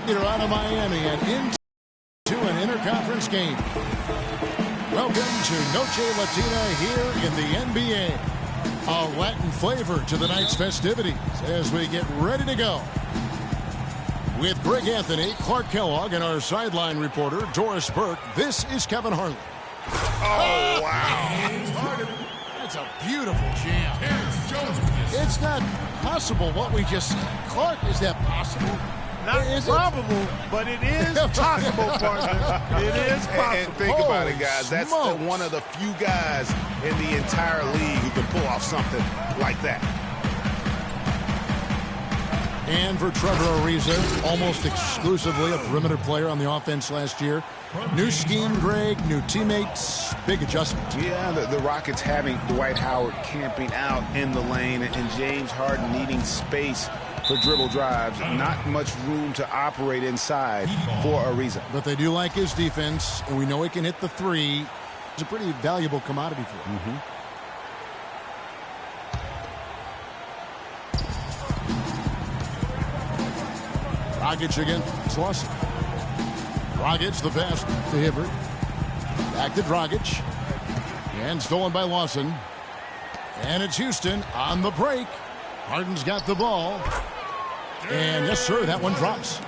Either out of Miami and into an interconference game. Welcome to Noche Latina here in the NBA. A Latin flavor to the night's festivities as we get ready to go. With Greg Anthony, Clark Kellogg, and our sideline reporter, Doris Burke, this is Kevin Harlan. Oh, wow. That's a beautiful jam. It's not possible what we just said. Clark, is that possible? Not probable, but it is possible, partner. It is possible. And think about it, guys. That's one of the few guys in the entire league who can pull off something like that. And for Trevor Ariza, almost exclusively a perimeter player on the offense last year. New scheme, Greg, new teammates, big adjustment. Yeah, the Rockets having Dwight Howard camping out in the lane and James Harden needing space for dribble drives. Not much room to operate inside for Ariza. But they do like his defense, and we know he can hit the three. It's a pretty valuable commodity for him. Dragic again. It's Lawson. Dragic the pass to Hibbert. Back to Dragic. And stolen by Lawson. And it's Houston on the break. Harden's got the ball. And yes, sir, that one drops.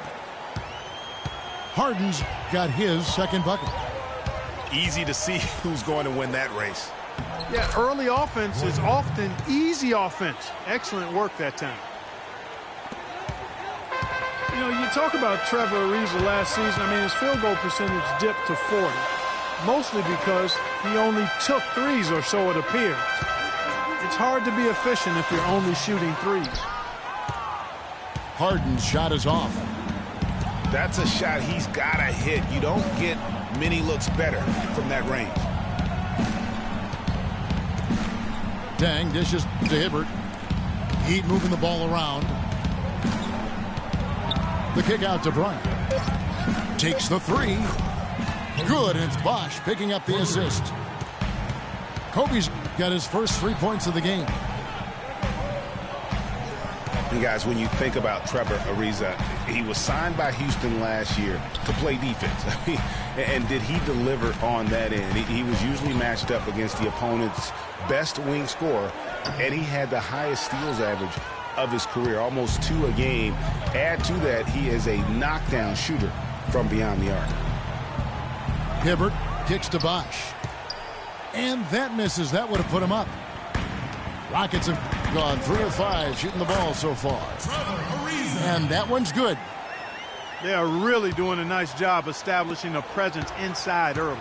Harden's got his second bucket. Easy to see who's going to win that race. Yeah, early offense is often easy offense. Excellent work that time. You know, you talk about Trevor Ariza last season. I mean, his field goal percentage dipped to 40, mostly because he only took threes, or so it appears. It's hard to be efficient if you're only shooting threes. Harden's shot is off. That's a shot he's got to hit. You don't get many looks better from that range. Dang dishes to Hibbert. Heat moving the ball around. The kick out to Bryant. Takes the three. Good, and it's Bosch picking up the assist. Kobe's got his first 3 points of the game. You guys, when you think about Trevor Ariza, he was signed by Houston last year to play defense. And did he deliver on that end? He was usually matched up against the opponent's best wing scorer, and he had the highest steals average of his career, almost 2 a game. Add to that, he is a knockdown shooter from beyond the arc. Hibbert kicks to Bosch. And that misses. That would have put him up. Rockets have gone 3 of 5 shooting the ball so far. And that one's good. They are really doing a nice job establishing a presence inside early.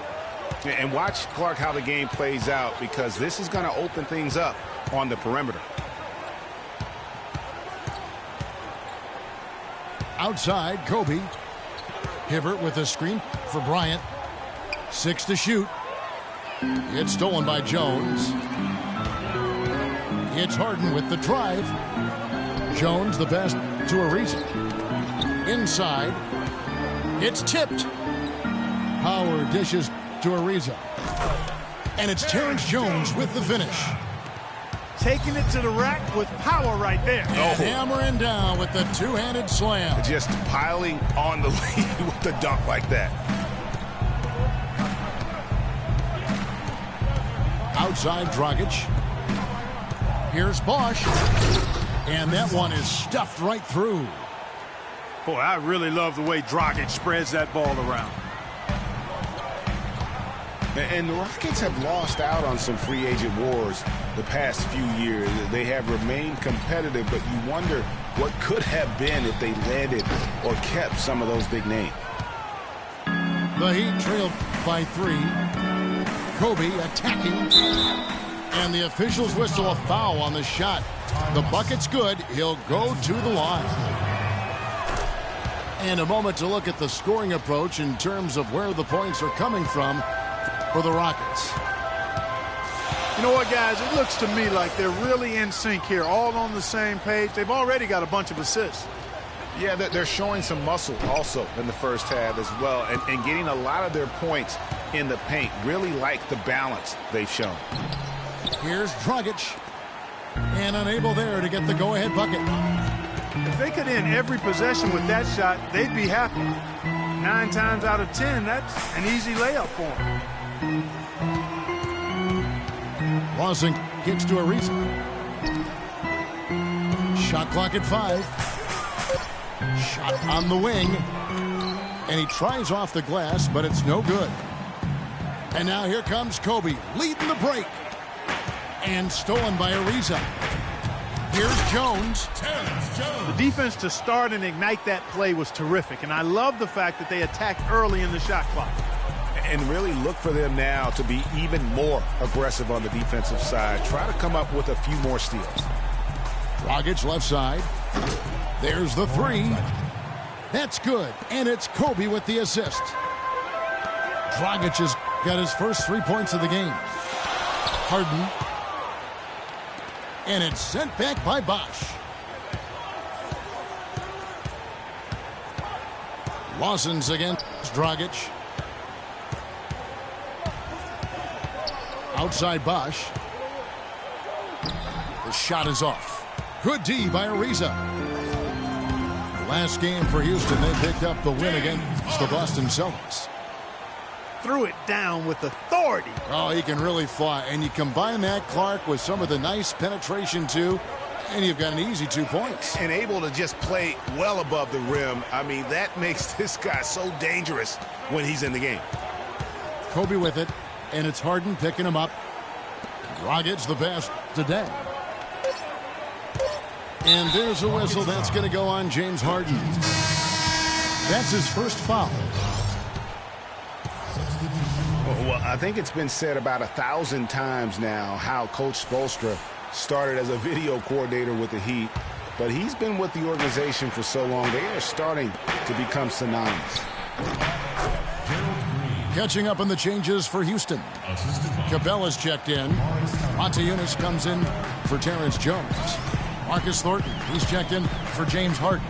And watch, Clark, how the game plays out, because this is going to open things up on the perimeter. Outside, Kobe. Hibbert with a screen for Bryant. 6 to shoot. It's stolen by Jones. It's Harden with the drive. Jones the best to Ariza. Inside. It's tipped. Howard dishes to Ariza. And it's Terrence Jones with the finish. Taking it to the rack with power right there. And hammering down with the two-handed slam. Just piling on the lead with the dunk like that. Outside Dragic. Here's Bosch. And that one is stuffed right through. Boy, I really love the way Dragic spreads that ball around. And the Rockets have lost out on some free agent wars the past few years. They have remained competitive, but you wonder what could have been if they landed or kept some of those big names. The Heat trailed by 3. Kobe attacking. And the officials whistle a foul on the shot. The bucket's good. He'll go to the line. And a moment to look at the scoring approach in terms of where the points are coming from for the Rockets. You know what, guys? It looks to me like they're really in sync here, all on the same page. They've already got a bunch of assists. Yeah, they're showing some muscle also in the first half as well, and getting a lot of their points in the paint. Really like the balance they've shown. Here's Dragic. And unable there to get the go-ahead bucket. If they could end every possession with that shot, they'd be happy. 9 times out of 10, that's an easy layup for them. Lawson kicks to Ariza. Shot clock at 5. Shot on the wing. And he tries off the glass, but it's no good. And now here comes Kobe, leading the break. And stolen by Ariza. Here's Jones. The defense to start and ignite that play was terrific, and I love the fact that they attacked early in the shot clock. And really look for them now to be even more aggressive on the defensive side. Try to come up with a few more steals. Dragic left side. There's the 3. That's good, and it's Kobe with the assist. Dragic has got his first 3 points of the game. Harden. And it's sent back by Bosch. Lawson's against Dragic. Outside Bosch. The shot is off. Good D by Ariza. Last game for Houston, they picked up the win against the Boston Celtics. Threw it down with authority. Oh, he can really fly. And you combine that, Clark, with some of the nice penetration, too, and you've got an easy 2 points. And able to just play well above the rim. I mean, that makes this guy so dangerous when he's in the game. Kobe with it, and it's Harden picking him up. Dragic the best today. And there's a whistle. That's going to go on James Harden. That's his first foul. Well, I think it's been said about 1,000 times now how Coach Spoelstra started as a video coordinator with the Heat, but he's been with the organization for so long, they are starting to become synonymous. Catching up on the changes for Houston. Cabella's checked in. Montejunas comes in for Terrence Jones. Marcus Thornton, he's checked in for James Harden.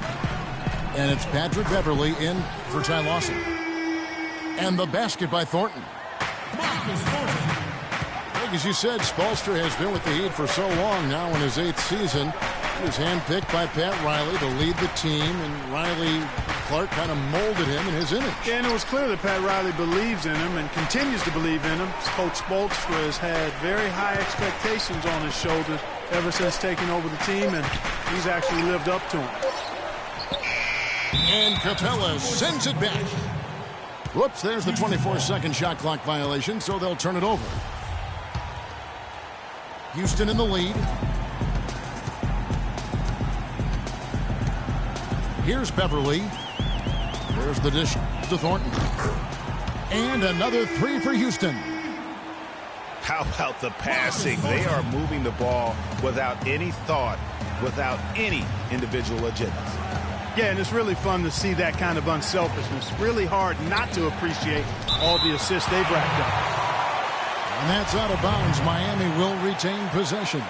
And it's Patrick Beverley in for Ty Lawson. And the basket by Thornton. Like as you said, Spoelstra has been with the Heat for so long now in his 8th season. He was handpicked by Pat Riley to lead the team, and Riley Clark kind of molded him in his image. Yeah, and it was clear that Pat Riley believes in him and continues to believe in him. Coach Spoelstra has had very high expectations on his shoulders ever since taking over the team, and he's actually lived up to them. And Capella sends it back. Whoops, there's the 24-second shot clock violation, so they'll turn it over. Houston in the lead. Here's Beverley. There's the dish to Thornton. And another 3 for Houston. How about the passing? They are moving the ball without any thought, without any individual agendas. Yeah, and it's really fun to see that kind of unselfishness. Really hard not to appreciate all the assists they've racked up. And that's out of bounds. Miami will retain possession.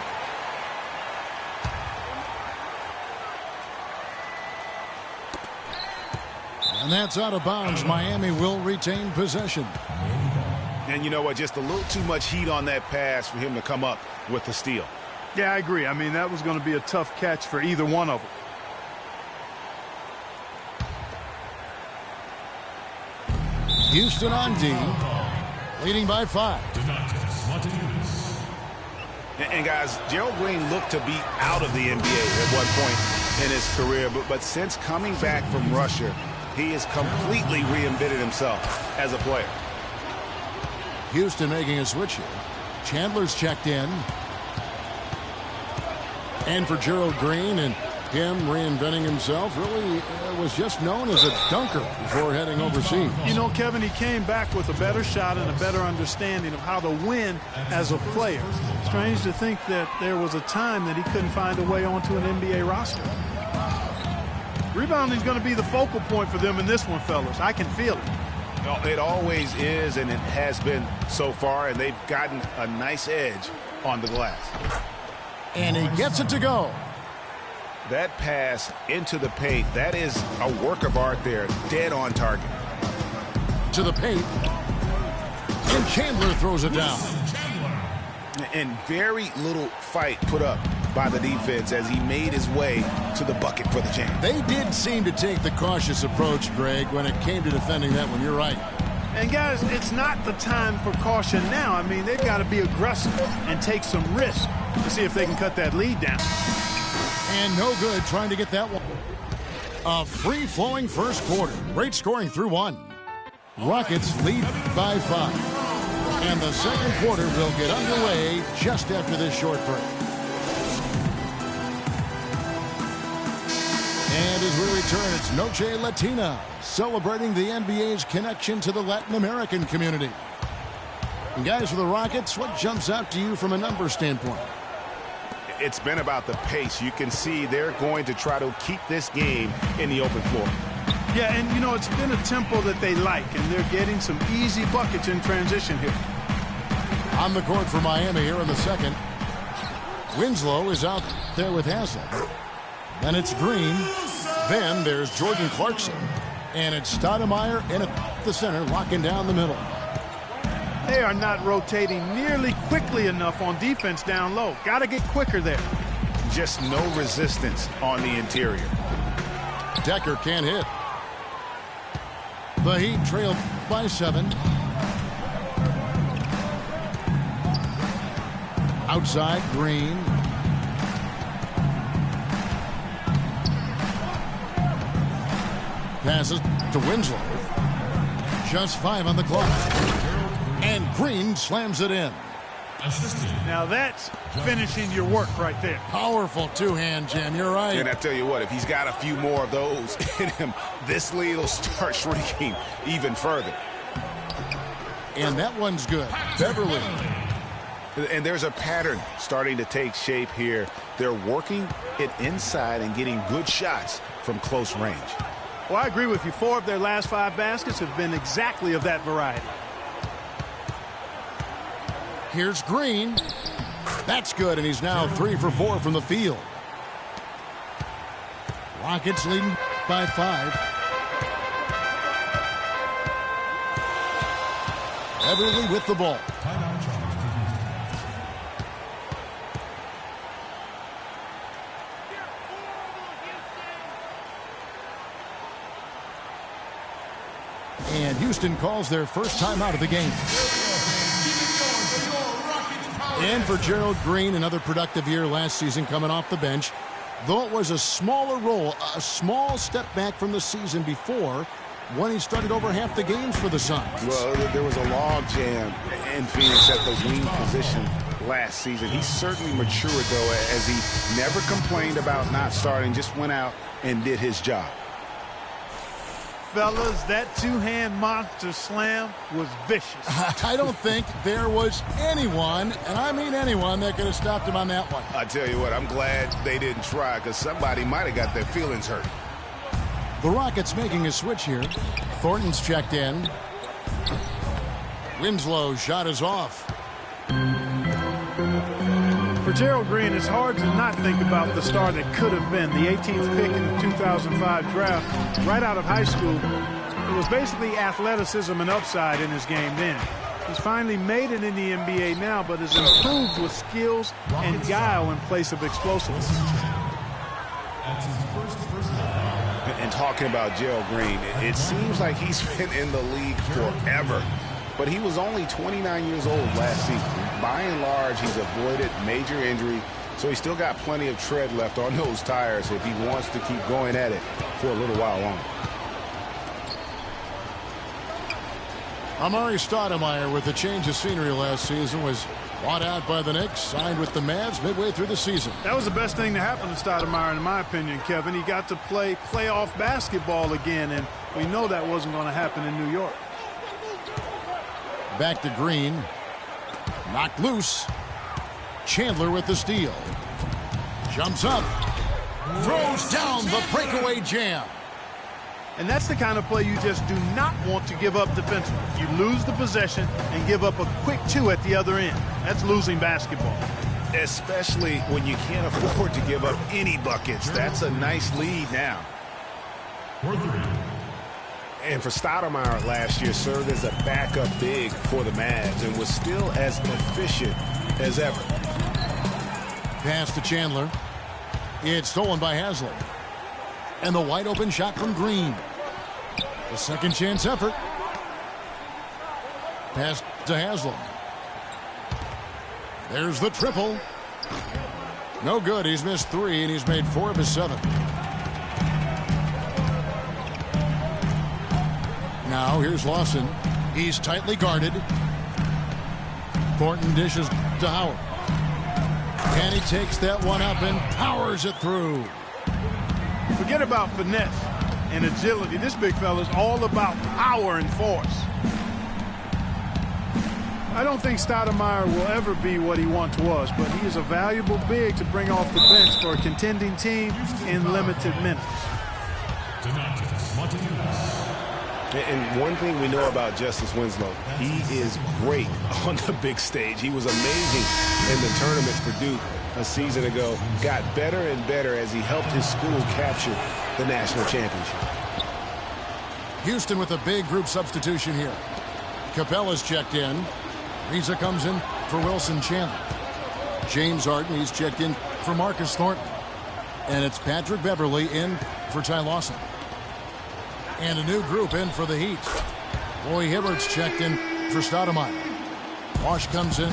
And that's out of bounds. Miami will retain possession. And you know what? Just a little too much heat on that pass for him to come up with the steal. Yeah, I agree. I mean, that was going to be a tough catch for either one of them. Houston on D, leading by 5. And guys, Gerald Green looked to be out of the NBA at one point in his career, but since coming back from Russia, he has completely reinvented himself as a player. Houston making a switch here. Chandler's checked in. And for Gerald Green, and him reinventing himself, really was just known as a dunker before heading overseas. You know, Kevin, he came back with a better shot and a better understanding of how to win as a player. Strange to think that there was a time that he couldn't find a way onto an NBA roster. Rebounding is going to be the focal point for them in this one, fellas. I can feel it. It always is, and it has been so far, and they've gotten a nice edge on the glass. And he gets it to go. That pass into the paint, that is a work of art there, dead on target. To the paint. And Chandler throws it down. And very little fight put up by the defense as he made his way to the bucket for the jam. They did seem to take the cautious approach, Greg, when it came to defending that one. You're right. And, guys, it's not the time for caution now. I mean, they've got to be aggressive and take some risk to see if they can cut that lead down. And no good trying to get that one. A free-flowing first quarter. Great scoring through one. Rockets lead by 5. And the second quarter will get underway just after this short break. And as we return, it's Noche Latina, celebrating the NBA's connection to the Latin American community. And guys, for the Rockets, what jumps out to you from a numbers standpoint? It's been about the pace. You can see they're going to try to keep this game in the open floor. Yeah, and, you know, it's been a tempo that they like, and they're getting some easy buckets in transition here. On the court for Miami here in the second. Winslow is out there with Haslem. Then it's Green. Then there's Jordan Clarkson. And it's Stoudemire in at the center, locking down the middle. They are not rotating nearly quickly enough on defense down low. Got to get quicker there. Just no resistance on the interior. Decker can't hit. The Heat trail by 7. Outside, Green. Passes to Winslow. Just 5 on the clock. And Green slams it in. Now that's finishing your work right there. Powerful two-hand jam. You're right. And I tell you what, if he's got a few more of those in him, this lead will start shrinking even further. And that one's good. Beverly. And there's a pattern starting to take shape here. They're working it inside and getting good shots from close range. Well, I agree with you. 4 of their last 5 baskets have been exactly of that variety. Here's Green. That's good, and he's now 3 for 4 from the field. Rockets leading by 5. Beverly with the ball. And Houston calls their first time out of the game. And for Gerald Green, another productive year last season coming off the bench. Though it was a smaller role, a small step back from the season before when he started over half the games for the Suns. Well, there was a log jam in Phoenix at the wing position last season. He certainly matured, though, as he never complained about not starting, just went out and did his job. Fellas, that two-hand monster slam was vicious. I don't think there was anyone, and I mean anyone, that could have stopped him on that one. I tell you what, I'm glad they didn't try, because somebody might have got their feelings hurt. The Rockets making a switch here. Thornton's checked in. Winslow's shot is off. For Gerald Green, it's hard to not think about the star that could have been. The 18th pick in the 2005 draft, right out of high school. It was basically athleticism and upside in his game then. He's finally made it in the NBA now, but has improved with skills and guile in place of explosiveness. And talking about Gerald Green, it seems like he's been in the league forever. But he was only 29 years old last season. By and large, he's avoided major injury, so he's still got plenty of tread left on those tires if he wants to keep going at it for a little while longer. Amari Stoudemire, with the change of scenery last season, was bought out by the Knicks, signed with the Mavs midway through the season. That was the best thing to happen to Stoudemire, in my opinion, Kevin. He got to play playoff basketball again, and we know that wasn't going to happen in New York. Back to Green. Knocked loose. Chandler with the steal. Jumps up. Throws down the breakaway jam. And that's the kind of play you just do not want to give up defensively. You lose the possession and give up a quick 2 at the other end. That's losing basketball. Especially when you can't afford to give up any buckets. That's a nice lead now. And for Stoudemire last year, served as a backup big for the Mavs and was still as efficient as ever. Pass to Chandler. It's stolen by Haslam. And the wide open shot from Green. A second chance effort. Pass to Haslam. There's the triple. No good. He's missed 3, and he's made 4 of his 7. Now here's Lawson. He's tightly guarded. Thornton dishes to Howard. And he takes that one up and powers it through. Forget about finesse and agility. This big fella is all about power and force. I don't think Stoudemire will ever be what he once was, but he is a valuable big to bring off the bench for a contending team in limited minutes. And one thing we know about Justice Winslow, he is great on the big stage. He was amazing in the tournament for Duke a season ago. Got better and better as he helped his school capture the national championship. Houston with a big group substitution here. Capella's checked in. Riza comes in for Wilson Chandler. James Harden, he's checked in for Marcus Thornton. And it's Patrick Beverly in for Ty Lawson. And a new group in for the Heat. Roy Hibbert's checked in for Stoudemire. Wash comes in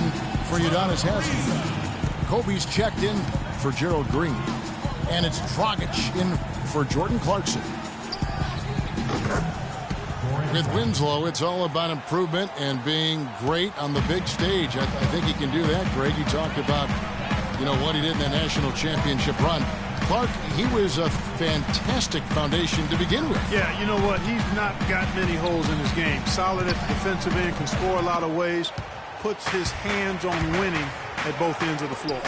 for Udonis Haslem. Kobe's checked in for Gerald Green. And it's Dragic in for Jordan Clarkson. With Winslow, it's all about improvement and being great on the big stage. I think he can do that, Greg. You talked about, what he did in the national championship run. Clark, he was a fantastic foundation to begin with. Yeah, you know what? He's not got many holes in his game. Solid at the defensive end, can score a lot of ways, puts his hands on winning at both ends of the floor.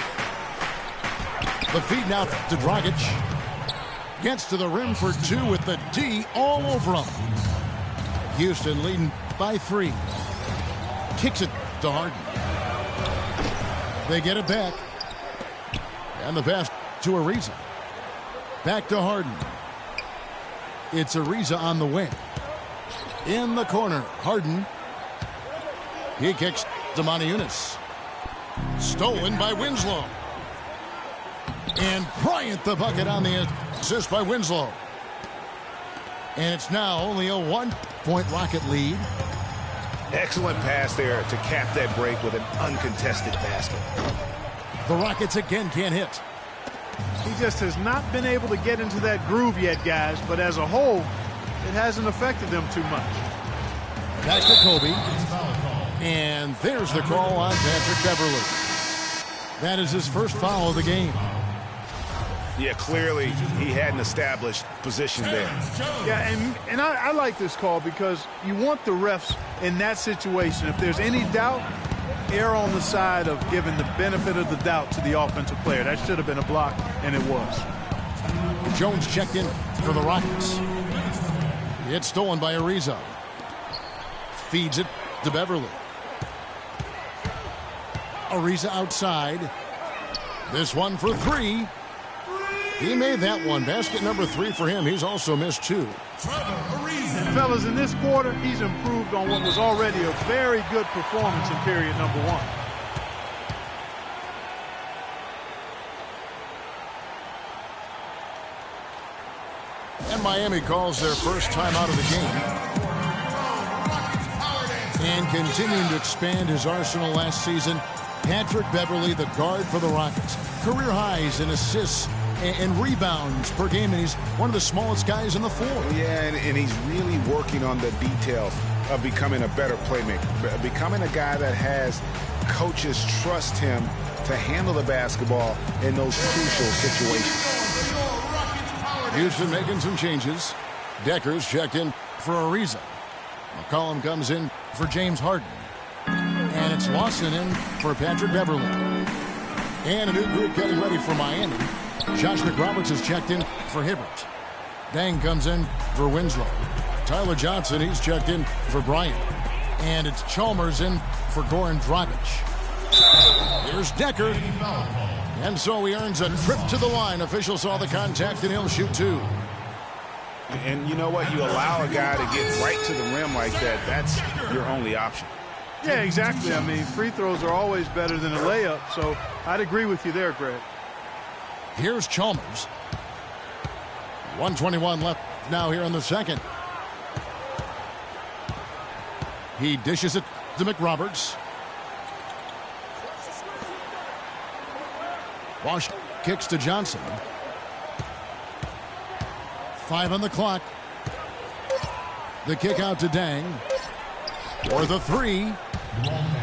The feed now to Dragic. Gets to the rim for 2 with the D all over him. Houston leading by 3. Kicks it to Harden. They get it back. And the pass to Ariza. Back to Harden. It's Ariza on the wing. In the corner, Harden. He kicks to Moniunas. Stolen by Winslow. And Bryant the bucket on the assist by Winslow. And it's now only a 1-point Rocket lead. Excellent pass there to cap that break with an uncontested basket. The Rockets again can't hit. He just has not been able to get into that groove yet, guys. But as a whole, it hasn't affected them too much. Back to Kobe. And there's the call on Patrick Beverly. That is his first foul of the game. Yeah, clearly he had an established position there. Yeah, and I like this call because you want the refs in that situation. If there's any doubt, err on the side of giving the benefit of the doubt to the offensive player. That should have been a block, and it was. Jones checked in for the Rockets. It's stolen by Ariza. Feeds it to Beverly. Ariza outside. This one for 3. He made that one. Basket number 3 for him. He's also missed 2. Fellas, in this quarter, he's improved on what was already a very good performance in period number 1. And Miami calls their first time out of the game. And continuing to expand his arsenal last season, Patrick Beverly, the guard for the Rockets. Career highs in assists and rebounds per game, and he's one of the smallest guys on the floor. Yeah, and he's really working on the details of becoming a better playmaker, becoming a guy that has coaches trust him to handle the basketball in those crucial situations. Houston making some changes. Decker's checked in for Ariza. McCollum comes in for James Harden. And it's Lawson in for Patrick Beverly. And a new group getting ready for Miami. Josh McRoberts has checked in for Hibbert. Dang comes in for Winslow. Tyler Johnson, he's checked in for Bryant. And it's Chalmers in for Goran Dragic. Here's Decker. And so he earns a trip to the line. Officials saw the contact, and he'll shoot 2. And you know what? You allow a guy to get right to the rim like that. That's your only option. Yeah, exactly. I mean, free throws are always better than a layup, so I'd agree with you there, Greg. Here's Chalmers. 1:21 left now here in the second. He dishes it to McRoberts. Bosch kicks to Johnson. 5 on the clock. The kick out to Dang. For the 3.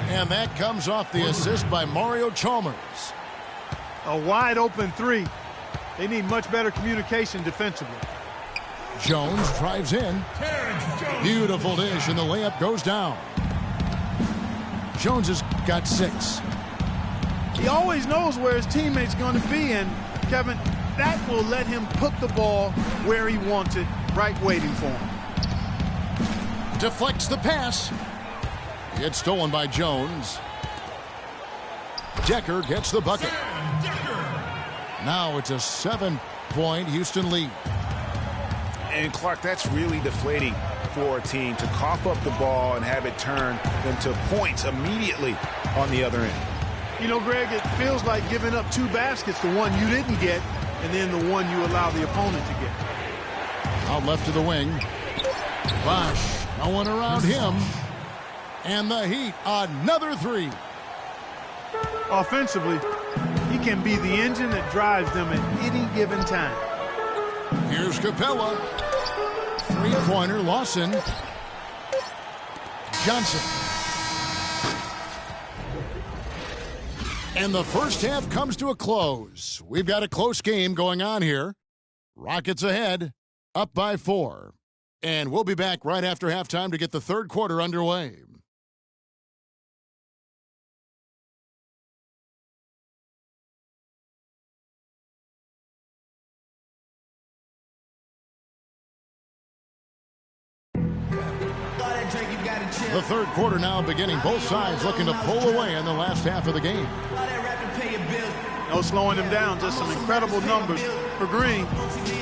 And that comes off the assist by Mario Chalmers. A wide open 3. They need much better communication defensively. Jones drives in. Beautiful dish, and the layup goes down. Jones has got 6. He always knows where his teammate's going to be, and Kevin, that will let him put the ball where he wants it, right waiting for him. Deflects the pass. It's stolen by Jones. Decker gets the bucket. Now it's a 7-point Houston lead. And Clark, that's really deflating for a team to cough up the ball and have it turn into points immediately on the other end. You know, Greg, it feels like giving up 2 baskets, the one you didn't get, and then the one you allow the opponent to get. Out left to the wing. Bosch, no one around him. And the Heat, another 3. Offensively, he can be the engine that drives them at any given time. Here's Capella. 3-pointer, Lawson. Johnson. And the first half comes to a close. We've got a close game going on here. Rockets ahead, up by 4. And we'll be back right after halftime to get the third quarter underway. The third quarter now beginning. Both sides looking to pull away in the last half of the game. No slowing him down, just some incredible numbers for Green.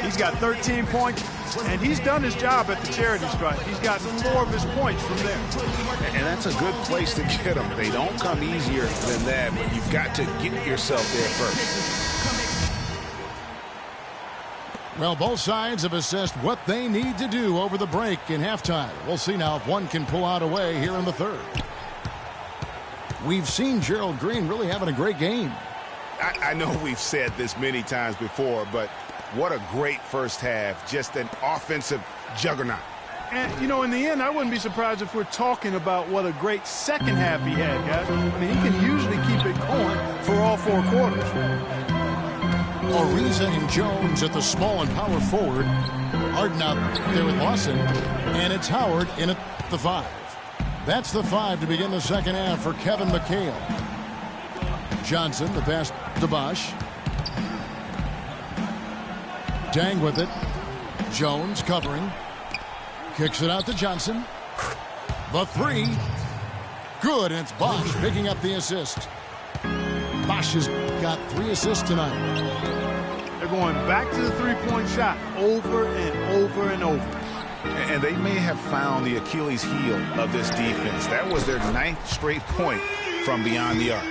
He's got 13 points, and he's done his job at the charity stripe. He's gotten 4 of his points from there. And that's a good place to get them. They don't come easier than that, but you've got to get yourself there first. Well, both sides have assessed what they need to do over the break in halftime. We'll see now if one can pull out a way here in the third. We've seen Gerald Green really having a great game. I know we've said this many times before, but what a great first half. Just an offensive juggernaut. And, you know, in the end, I wouldn't be surprised if we're talking about what a great second half he had, guys. I mean, he can usually keep it going for all 4 quarters. Ariza and Jones at the small and power forward. Harden out there with Lawson. And it's Howard in at the 5. That's the 5 to begin the second half for Kevin McHale. Johnson, the pass to Bosch. Dang with it. Jones covering. Kicks it out to Johnson. The 3. Good, and it's Bosch picking up the assist. Bosch has got 3 assists tonight. They're going back to the 3-point shot over and over and over. And they may have found the Achilles heel of this defense. That was their 9th straight point from beyond the arc.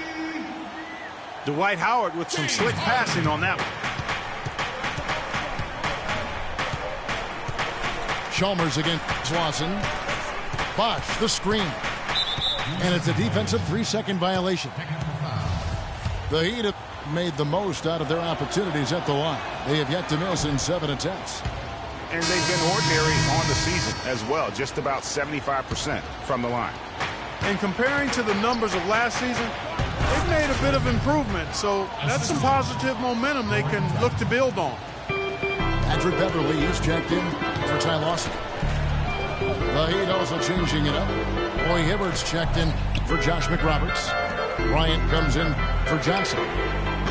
Dwight Howard with some slick passing on that one. Chalmers against Lawson. Bosch, the screen. And it's a defensive 3-second violation. The Heat have made the most out of their opportunities at the line. They have yet to miss in 7 attempts. And they've been ordinary on the season as well, just about 75% from the line. And comparing to the numbers of last season, they've made a bit of improvement, so that's some positive momentum they can look to build on. Patrick Beverly is checked in for Ty Lawson. The Heat also changing it up. Roy Hibbert's checked in for Josh McRoberts. Bryant comes in for Johnson.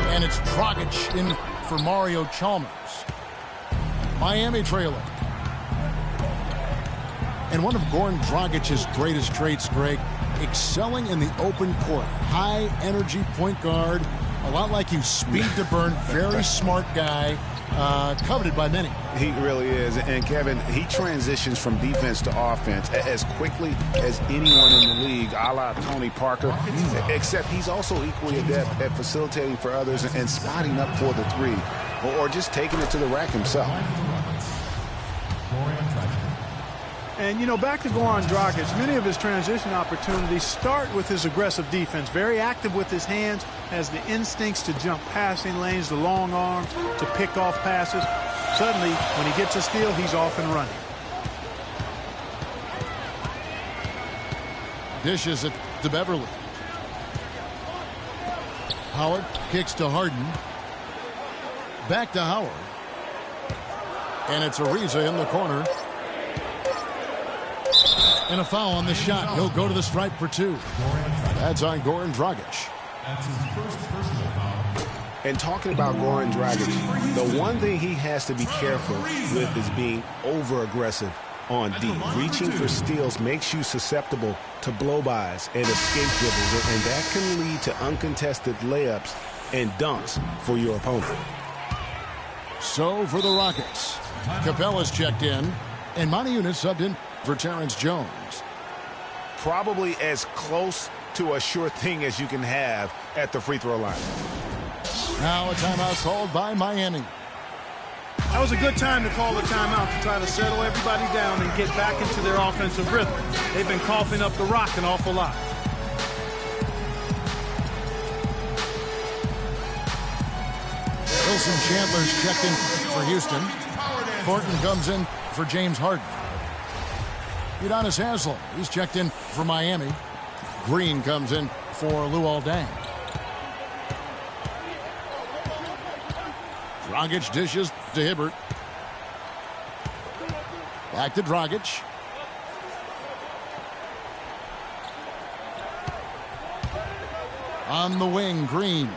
And it's Dragic in for Mario Chalmers. Miami trailing. And one of Goran Dragic's greatest traits, Greg, excelling in the open court. High energy point guard. A lot like you, speed to burn, very smart guy. coveted by many. He really is. And, Kevin, he transitions from defense to offense as quickly as anyone in the league, a la Tony Parker, except he's also equally adept at facilitating for others and spotting up for the three, or just taking it to the rack himself. And, you know, back to Goran Dragic, many of his transition opportunities start with his aggressive defense. Very active with his hands, has the instincts to jump passing lanes, the long arms, to pick off passes. Suddenly, when he gets a steal, he's off and running. Dishes it to Beverly. Howard kicks to Harden. Back to Howard. And it's Ariza in the corner. And a foul on the shot. He'll go to the stripe for two. That's on Goran Dragic. That's his first personal foul. And talking about Goran Dragic, the one thing he has to be careful with is being over-aggressive on D. Reaching for steals makes you susceptible to blow-bys and escape dribbles, and that can lead to uncontested layups and dunks for your opponent. So for the Rockets, Capella's checked in, and Moniunas subbed in for Terrence Jones. Probably as close to a sure thing as you can have at the free throw line. Now a timeout called by Miami. That was a good time to call the timeout to try to settle everybody down and get back into their offensive rhythm. They've been coughing up the rock an awful lot. Wilson Chandler's checked in for Houston. Thornton comes in for James Harden. Udonis Haslem, he's checked in for Miami. Green comes in for Luol Deng. Dragic dishes to Hibbert. Back to Dragic. On the wing, Green.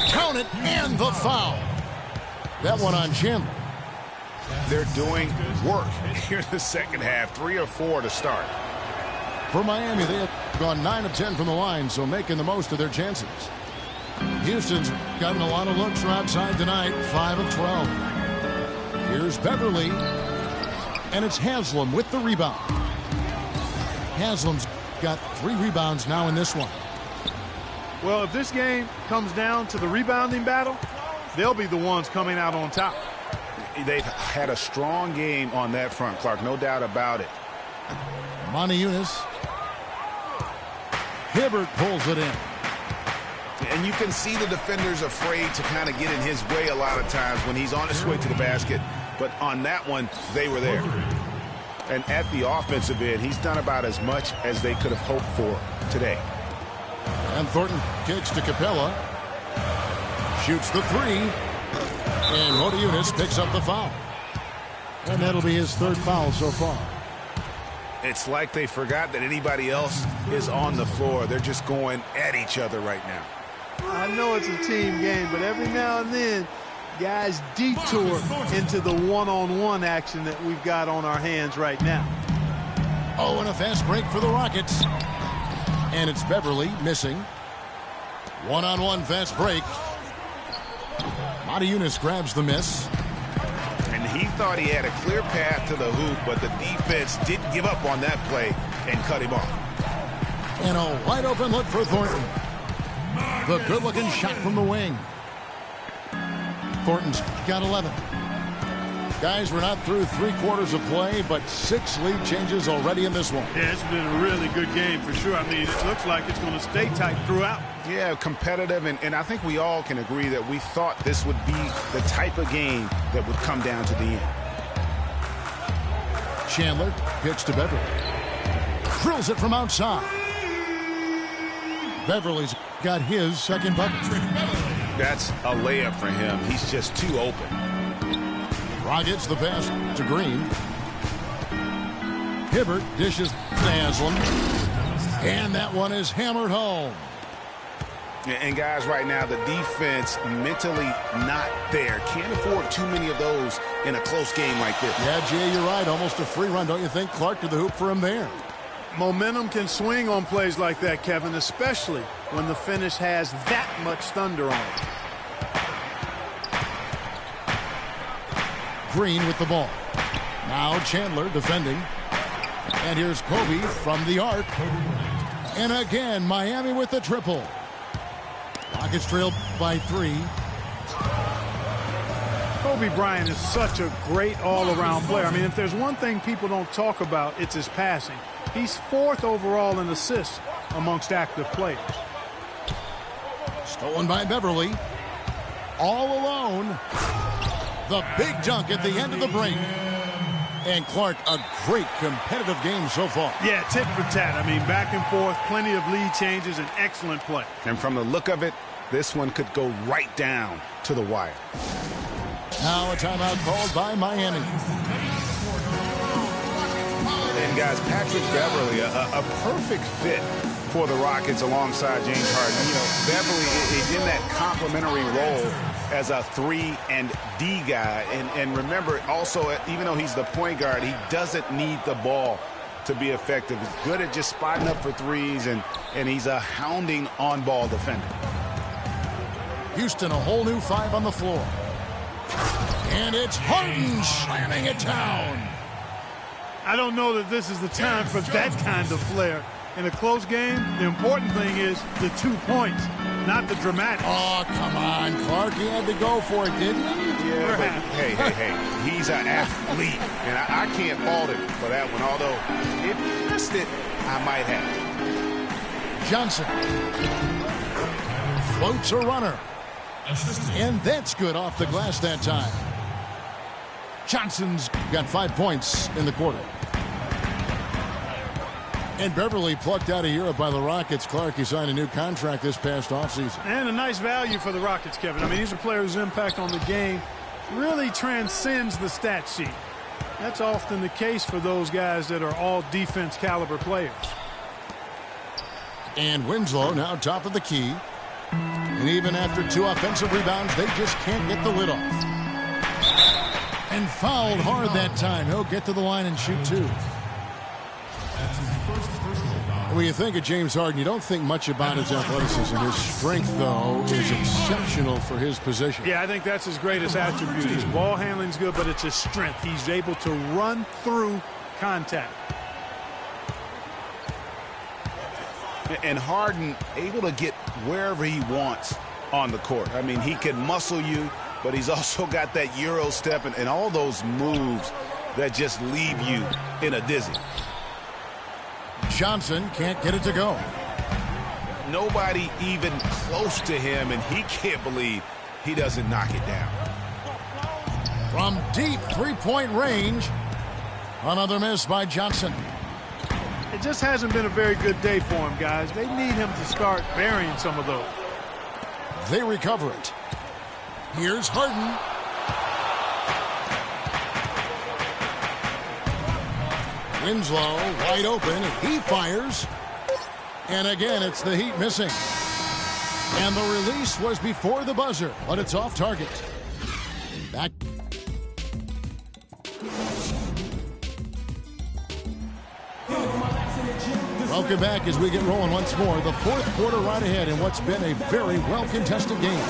Count it, and the foul. That one on Chandler. They're doing work here in the second half. 3 or 4 to start. For Miami, they have gone 9 of 10 from the line, so making the most of their chances. Houston's gotten a lot of looks from outside tonight, 5 of 12. Here's Beverly, and it's Haslem with the rebound. Haslem's got 3 rebounds now in this one. Well, if this game comes down to the rebounding battle, they'll be the ones coming out on top. They've had a strong game on that front, Clark, no doubt about it. Moniunas. Hibbert pulls it in. And you can see the defenders afraid to kind of get in his way a lot of times when he's on his way to the basket. But on that one, they were there. And at the offensive end, he's done about as much as they could have hoped for today. And Thornton kicks to Capella. Shoots the 3. And Moniunas picks up the foul. And that'll be his 3rd foul so far. It's like they forgot that anybody else is on the floor. They're just going at each other right now. I know it's a team game, but every now and then, guys detour into the one-on-one action that we've got on our hands right now. Oh, and a fast break for the Rockets. And it's Beverly missing. One-on-one fast break. Moniunas grabs the miss. And he thought he had a clear path to the hoop, but the defense didn't give up on that play and cut him off. And a wide open look for Thornton. The good-looking shot from the wing. Thornton's got 11. Guys, we're not through 3 quarters of play, but 6 lead changes already in this one. Yeah, it's been a really good game for sure. I mean, it looks like it's going to stay tight throughout. Yeah, competitive, and I think we all can agree that we thought this would be the type of game that would come down to the end. Chandler pitch to Beverly. Drills it from outside. Beverly's got his 2nd bucket. That's a layup for him. He's just too open. Dragic the pass to Green. Hibbert dishes to Haslem. And that one is hammered home. And guys, right now, the defense mentally not there. Can't afford too many of those in a close game like this. Yeah, Jay, you're right. Almost a free run, don't you think? Clark to the hoop for him there. Momentum can swing on plays like that, Kevin, especially when the finish has that much thunder on it. Green with the ball. Now Chandler defending. And here's Kobe from the arc. And again, Miami with the triple. Rockets trail by 3. Kobe Bryant is such a great all-around player. I mean, if there's one thing people don't talk about, it's his passing. He's 4th overall in assists amongst active players. Stolen by Beverly. All alone. The big dunk at the end of the break. And Clark, a great competitive game so far. Yeah, tit for tat. I mean, back and forth, plenty of lead changes, and excellent play. And from the look of it, this one could go right down to the wire. Now a timeout called by Miami. And guys, Patrick Beverly, a perfect fit for the Rockets alongside James Harden. You know, Beverly is in that complementary role as a 3 and D guy. And remember, also, even though he's the point guard, he doesn't need the ball to be effective. He's good at just spotting up for threes, and he's a hounding on-ball defender. Houston, a whole new 5 on the floor. And it's Harden slamming it down. I don't know that this is the time for that kind of flair. In a close game, the important thing is the 2 points, not the dramatic. Oh, come on, Clark. He had to go for it, didn't he? Yeah, but hey, he's an athlete, and I can't fault him for that one, although if he missed it, I might have. Johnson floats a runner. And that's good off the glass that time. Johnson's got 5 points in the quarter. And Beverly plucked out of Europe by the Rockets. Clark, he signed a new contract this past offseason. And a nice value for the Rockets, Kevin. I mean, he's a player whose impact on the game really transcends the stat sheet. That's often the case for those guys that are all defense caliber players. And Winslow now top of the key. And even after 2 offensive rebounds, they just can't get the lid off. And fouled hard that time. He'll get to the line and shoot 2. When you think of James Harden, you don't think much about his athleticism. His strength, though, is exceptional for his position. Yeah, I think that's his greatest attribute. His ball handling's good, but it's his strength. He's able to run through contact. And Harden able to get wherever he wants on the court. I mean, he can muscle you, but he's also got that Euro step and all those moves that just leave you in a dizzy. Johnson can't get it to go. Nobody even close to him, and he can't believe he doesn't knock it down. From deep 3-point range, another miss by Johnson. It just hasn't been a very good day for him, guys. They need him to start burying some of those. They recover it. Here's Harden. Winslow wide open. He fires. And again, it's the Heat missing. And the release was before the buzzer, but it's off target. Back. Welcome back as we get rolling once more. The 4th quarter right ahead in what's been a very well-contested game.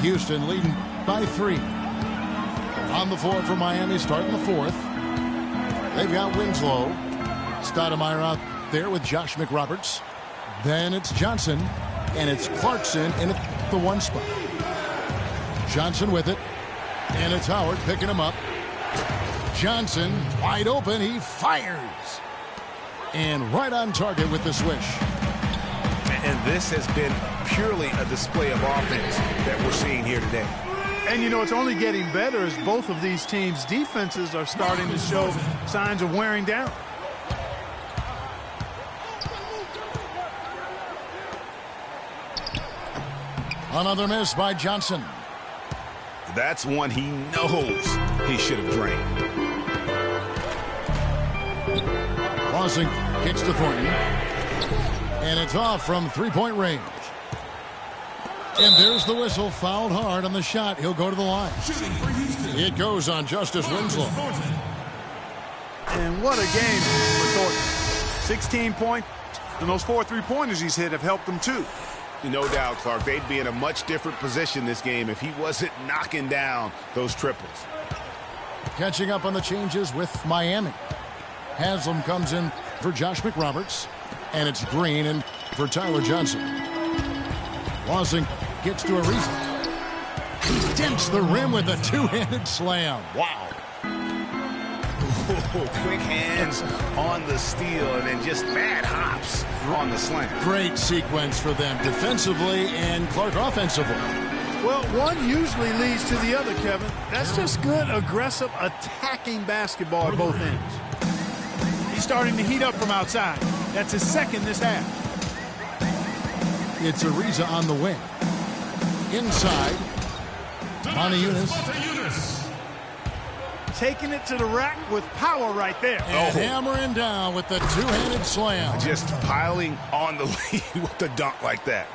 Houston leading by 3. On the floor for Miami, starting the 4th. They've got Winslow. Stoudemire out there with Josh McRoberts. Then it's Johnson, and it's Clarkson in at the 1 spot. Johnson with it, and it's Howard picking him up. Johnson wide open, he fires. And right on target with the swish. And this has been purely a display of offense that we're seeing here today. And, you know, it's only getting better as both of these teams' defenses are starting to show signs of wearing down. Another miss by Johnson. That's one he knows he should have drained. Lawson kicks to Thornton. And it's off from three-point range. And there's the whistle. Fouled hard on the shot. He'll go to the line. It goes on Justice Winslow. And what a game for Thornton. 16 points, and those 4 3-pointers he's hit have helped them too. No doubt, Clark. They'd be in a much different position this game if he wasn't knocking down those triples. Catching up on the changes with Miami. Haslam comes in for Josh McRoberts. And it's Green in for Tyler Johnson. Lawson gets to Ariza. He dents the rim with a two-handed slam. Wow. Quick hands on the steal and then just mad hops on the slam. Great sequence for them defensively and Clark offensively. Well, one usually leads to the other, Kevin. That's just good, aggressive, attacking basketball at both ends. He's starting to heat up from outside. That's his second this half. It's Ariza on the wing. Inside. Monty Eunice. Taking it to the rack with power right there. And hammering down with the two-handed slam. Just piling on the lead with the dunk like that.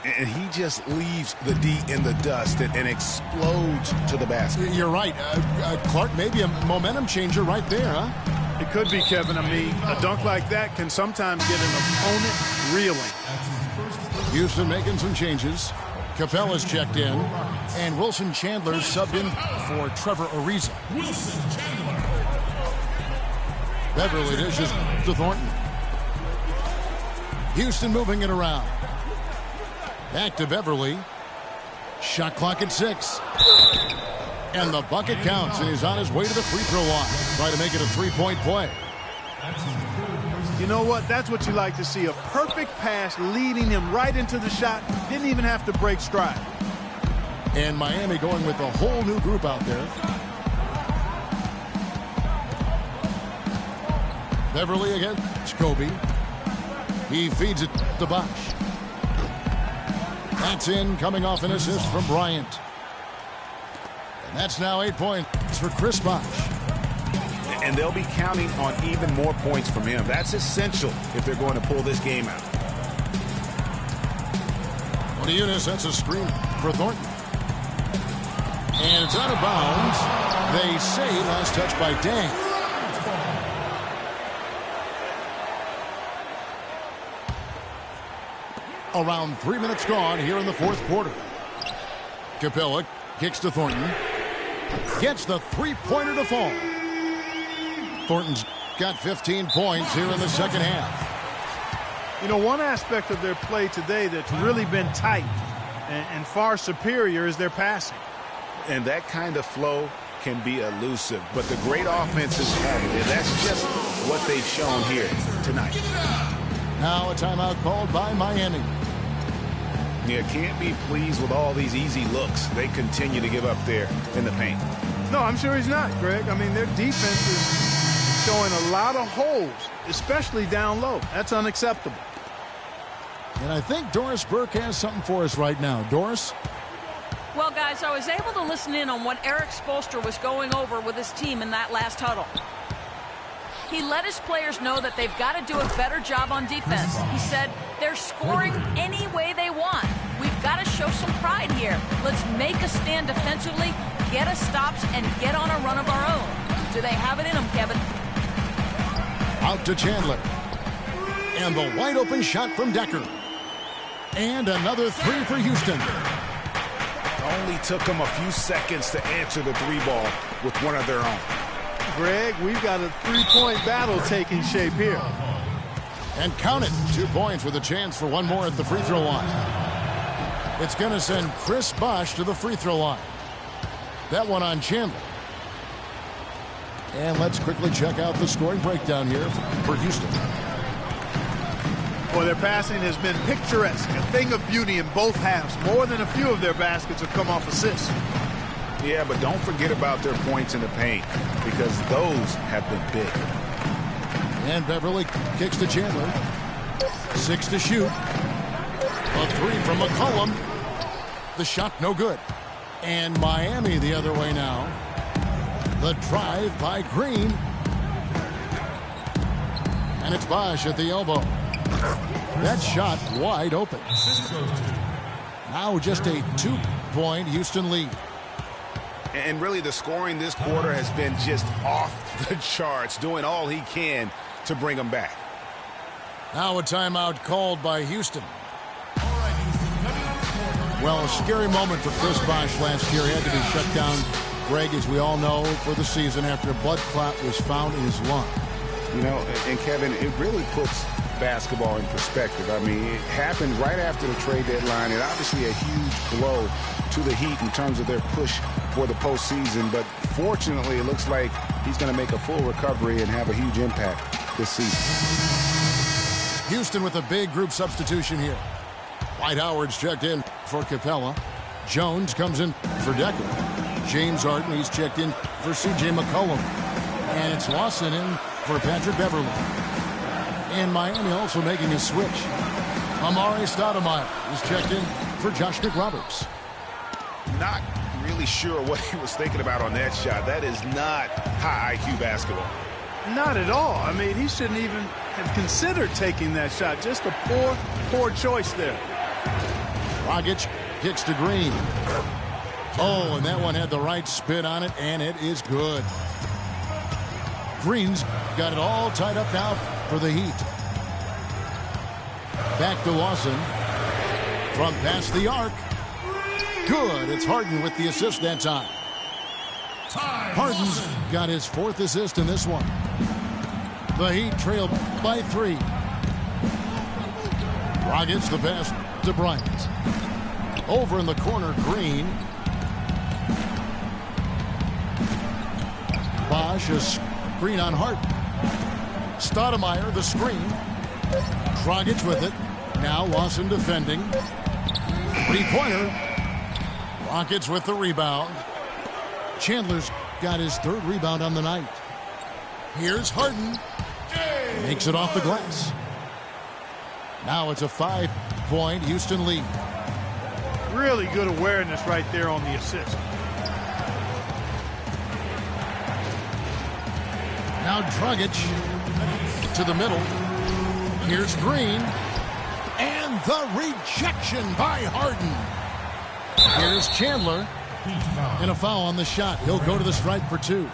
And he just leaves the D in the dust and explodes to the basket. You're right. Clark, maybe a momentum changer right there, huh? It could be, Kevin. I mean, a dunk like that can sometimes get an opponent reeling. Houston making some changes. Capella's checked in. And Wilson Chandler's subbed in for Trevor Ariza. Wilson Chandler. Beverly dishes to Thornton. Houston moving it around. Back to Beverly. Shot clock at 6. And the bucket counts, and he's on his way to the free throw line. Try to make it a three-point play. You know what? That's what you like to see. A perfect pass leading him right into the shot. Didn't even have to break stride. And Miami going with a whole new group out there. Beverly against Kobe. He feeds it to Bosch. That's in, coming off an assist from Bryant. And that's now 8 points for Chris Bosch. And they'll be counting on even more points from him. That's essential if they're going to pull this game out. Monty Eunice sets a screen for Thornton. And it's out of bounds. They say last touch by Dang. Around 3 minutes gone here in the fourth quarter. Capella kicks to Thornton. Gets the three-pointer to fall. Thornton's got 15 points here in the second half. You know, one aspect of their play today that's really been tight and far superior is their passing. And that kind of flow can be elusive, but the great offenses have it, and that's just what they've shown here tonight. Now a timeout called by Miami. You can't be pleased with all these easy looks they continue to give up there in the paint. No, I'm sure he's not, Greg. I mean, their defense is showing a lot of holes, especially down low. That's unacceptable. And I think Doris Burke has something for us right now. Doris? Well, guys, I was able to listen in on what Eric Spoelstra was going over with his team in that last huddle. He let his players know that they've got to do a better job on defense. He said they're scoring any way they want. We've got to show some pride here. Let's make a stand defensively, get us stops, and get on a run of our own. Do they have it in them, Kevin? Out to Chandler. And the wide open shot from Decker. And another three for Houston. Only took them a few seconds to answer the three ball with one of their own. Greg, we've got a three-point battle taking shape here. And count it. 2 points with a chance for one more at the free throw line. It's going to send Chris Bosch to the free throw line. That one on Chandler. And let's quickly check out the scoring breakdown here for Houston. Well, their passing has been picturesque, a thing of beauty in both halves. More than a few of their baskets have come off assists. Yeah, but don't forget about their points in the paint, because those have been big. And Beverly kicks to Chandler. 6 to shoot. A three from McCollum. The shot no good. And Miami the other way now. The drive by Green. And it's Bosch at the elbow. That shot wide open. Now just a 2-point Houston lead. And really the scoring this quarter has been just off the charts, doing all he can to bring them back. Now a timeout called by Houston. Well, a scary moment for Chris Bosh last year. He had to be shut down, Greg, as we all know, for the season after a blood clot was found in his lung. You know, and Kevin, it really puts basketball in perspective. I mean, it happened right after the trade deadline, and obviously a huge blow to the Heat in terms of their push for the postseason. But fortunately, it looks like he's going to make a full recovery and have a huge impact this season. Houston with a big group substitution here. Dwight Howard's checked in for Capella. Jones comes in for Decker. James Harden, he's checked in for C.J. McCollum. And it's Lawson in for Patrick Beverley. And Miami also making a switch. Amare Stoudemire is checked in for Josh McRoberts. Not really sure what he was thinking about on that shot. That is not high IQ basketball. Not at all. I mean, he shouldn't even have considered taking that shot. Just a poor choice there. Dragic kicks to Green. Oh, and that one had the right spin on it, and it is good. Green's got it all tied up now for the Heat. Back to Lawson. From past the arc. Good. It's Harden with the assist that time. Harden's got his 4th assist in this one. The Heat trail by 3. Dragic the pass to Bryant. Over in the corner, Green. Bosh a screen on Harden. Stoudemire the screen. Dragic with it. Now Lawson defending. 3-pointer. Rockets with the rebound. Chandler's got his 3rd rebound on the night. Here's Harden. Makes it off the glass. Now it's a 5-point Houston lead. Really good awareness right there on the assist. Now Dragic to the middle. Here's Green. And the rejection by Harden. Here's Chandler. And a foul on the shot. He'll go to the stripe for 2.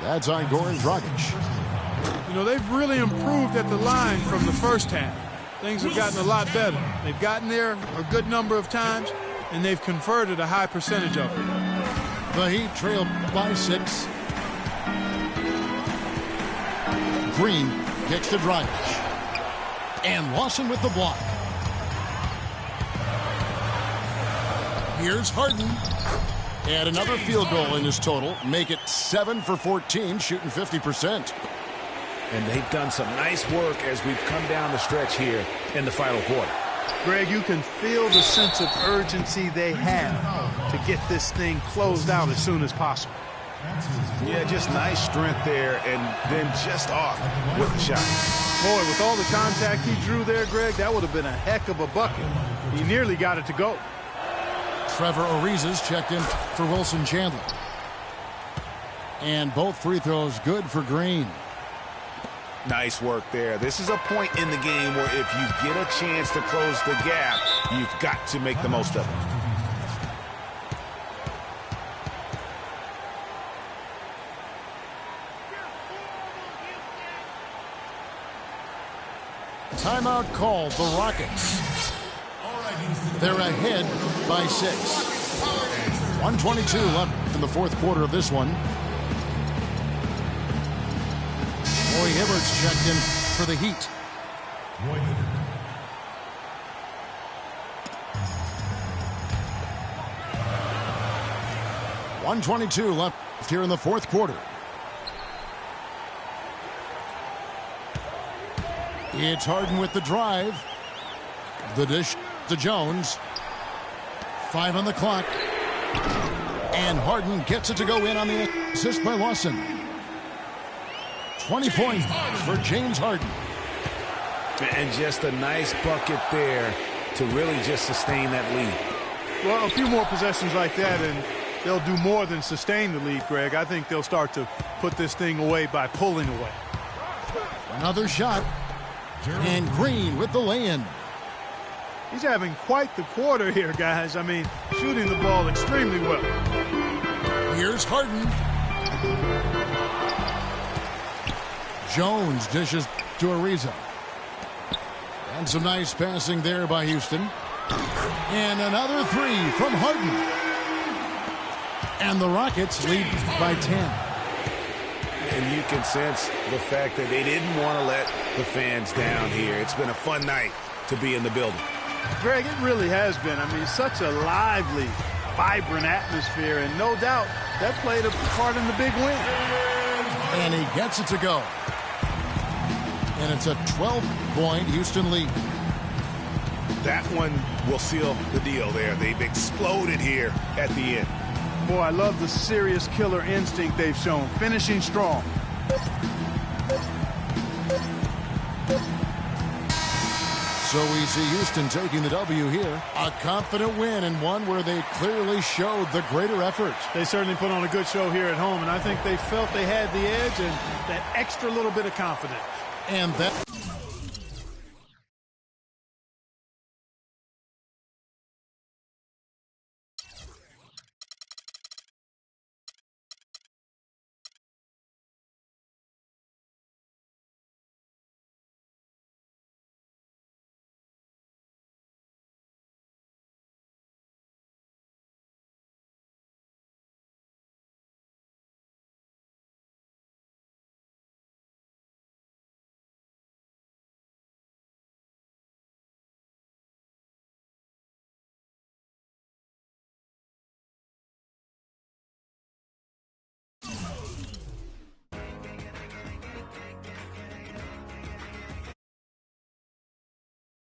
That's on Goran Dragic. You know, they've really improved at the line from the first half. Things have gotten a lot better. They've gotten there a good number of times, and they've converted a high percentage of it. The Heat trail by 6. Green kicks to Dragic. And Lawson with the block. Here's Harden. And another field goal in his total. Make it 7 for 14, shooting 50%. And they've done some nice work as we've come down the stretch here in the final quarter. Greg, you can feel the sense of urgency they have to get this thing closed out as soon as possible. Yeah, just nice strength there, and then just off with the shot. Boy, with all the contact he drew there, Greg, that would have been a heck of a bucket. He nearly got it to go. Trevor Ariza's checked in for Wilson Chandler. And both free throws good for Green. Nice work there. This is a point in the game where if you get a chance to close the gap, you've got to make the most of it. Timeout called. The Rockets. They're ahead by 6. 1:22 left in the 4th quarter of this one. Roy Hibbert's checked in for the Heat. 1:22 left here in the 4th quarter. It's Harden with the drive. The dish to Jones. 5 on the clock. And Harden gets it to go in on the assist by Lawson. 20 points for James Harden. And just a nice bucket there to really just sustain that lead. Well, a few more possessions like that, and they'll do more than sustain the lead, Greg. I think they'll start to put this thing away by pulling away. Another shot. And Green with the lay-in. He's having quite the quarter here, guys. I mean, shooting the ball extremely well. Here's Harden. Jones dishes to Ariza. And some nice passing there by Houston. And another three from Harden. And the Rockets lead by 10. And you can sense the fact that they didn't want to let the fans down here. It's been a fun night to be in the building. Greg, it really has been. I mean, such a lively, vibrant atmosphere, and no doubt that played a part in the big win. And he gets it to go. And it's a 12-point Houston lead. That one will seal the deal there. They've exploded here at the end. Boy, I love the serious killer instinct they've shown, finishing strong. So we see Houston taking the W here. A confident win, and one where they clearly showed the greater effort. They certainly put on a good show here at home, and I think they felt they had the edge and that extra little bit of confidence. And that...